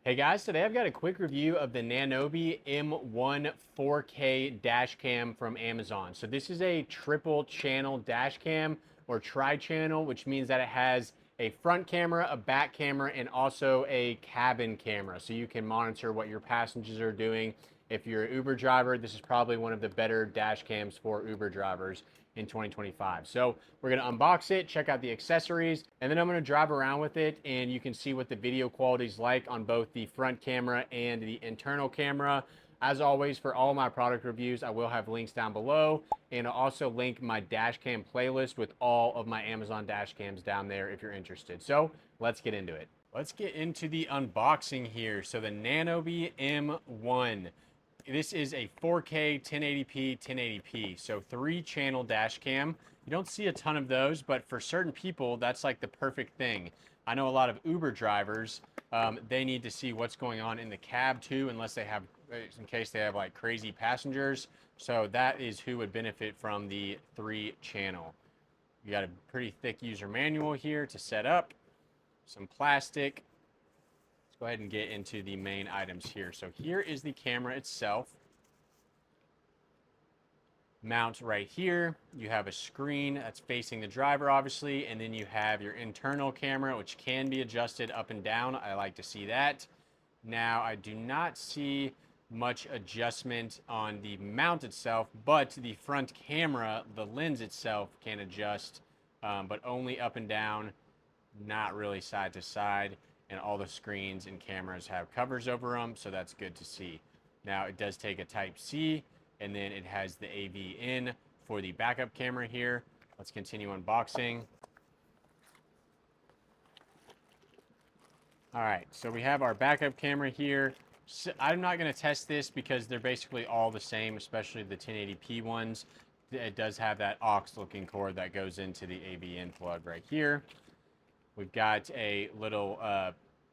Hey guys, today I've got a quick review of the Nanoby M1 4K dash cam from Amazon. So this is a triple channel dash cam or tri-channel, which means that it has a front camera, a back camera, and also a cabin camera. So you can monitor what your passengers are doing. If you're an Uber driver, this is probably one of the better dash cams for Uber drivers in 2025. So we're gonna unbox it, check out the accessories, and then I'm gonna drive around with it and you can see what the video quality is like on both the front camera and the internal camera. As always, for all my product reviews, I will have links down below, and I'll also link my dashcam playlist with all of my Amazon dashcams down there if you're interested. So let's get into it. Let's get into the unboxing here. So the Nanoby M1. This is a 4K 1080p 1080p, so 3-channel dash cam. You don't see a ton of those, but for certain people that's like the perfect thing. I know a lot of Uber drivers, they need to see what's going on in the cab too, unless they have, in case they have like crazy passengers. So that is who would benefit from the 3-channel. You got a pretty thick user manual here to set up, some plastic. Go ahead and get into the main items here. So here is the camera itself. Mount right here. You have a screen that's facing the driver, obviously, and then you have your internal camera, which can be adjusted up and down. I like to see that. Now, I do not see much adjustment on the mount itself, but the front camera, the lens itself can adjust, but only up and down, not really side to side. And all the screens and cameras have covers over them, so that's good to see. Now it does take a Type-C, and then it has the AV in for the backup camera here. Let's continue unboxing. All right, so we have our backup camera here. So I'm not gonna test this because they're basically all the same, especially the 1080p ones. It does have that aux looking cord that goes into the AV in plug right here. We've got a little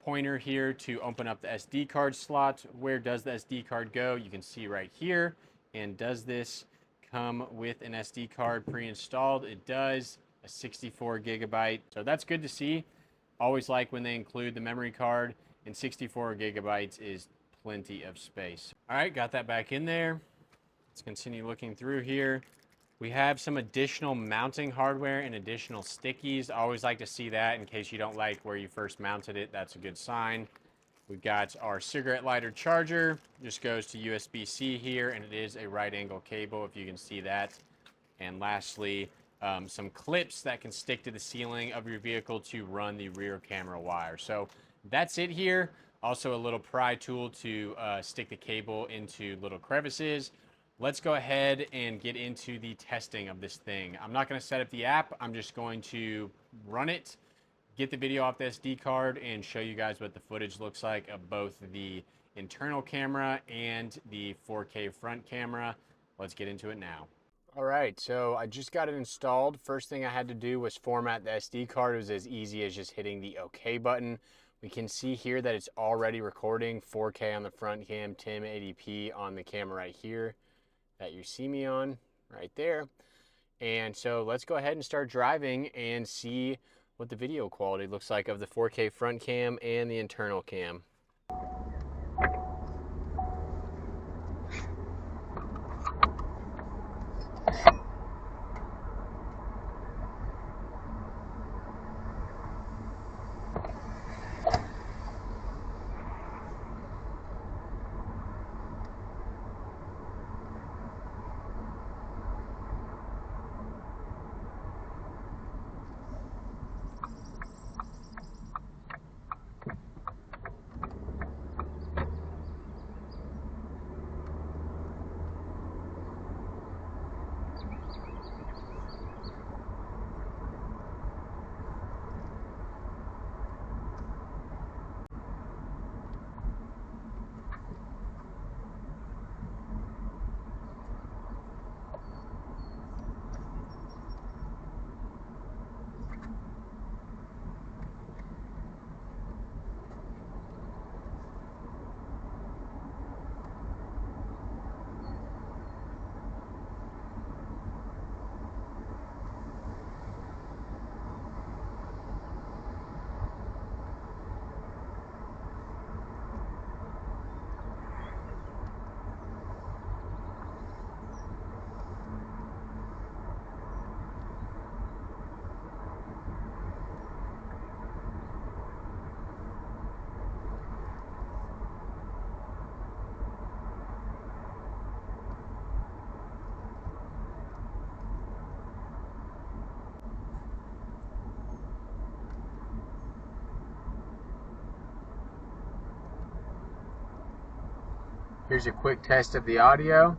pointer here to open up the SD card slot. Where does the SD card go? You can see right here. And does this come with an SD card pre-installed? It does, a 64 gigabyte. So that's good to see. Always like when they include the memory card, and 64 gigabytes is plenty of space. All right, got that back in there. Let's continue looking through here. We have some additional mounting hardware and additional stickies. I always like to see that in case you don't like where you first mounted it. That's a good sign. We've got our cigarette lighter charger. Just goes to USB-C here, and it is a right angle cable, if you can see that. And lastly, some clips that can stick to the ceiling of your vehicle to run the rear camera wire. So that's it here. Also a little pry tool to stick the cable into little crevices. Let's go ahead and get into the testing of this thing. I'm not going to set up the app. I'm just going to run it, get the video off the SD card, and show you guys what the footage looks like of both the internal camera and the 4K front camera. Let's get into it now. All right, so I just got it installed. First thing I had to do was format the SD card. It was as easy as just hitting the OK button. We can see here that it's already recording 4K on the front cam, 1080p on the camera right here that you see me on right there. And so let's go ahead and start driving and see what the video quality looks like of the 4K front cam and the internal cam. Here's a quick test of the audio.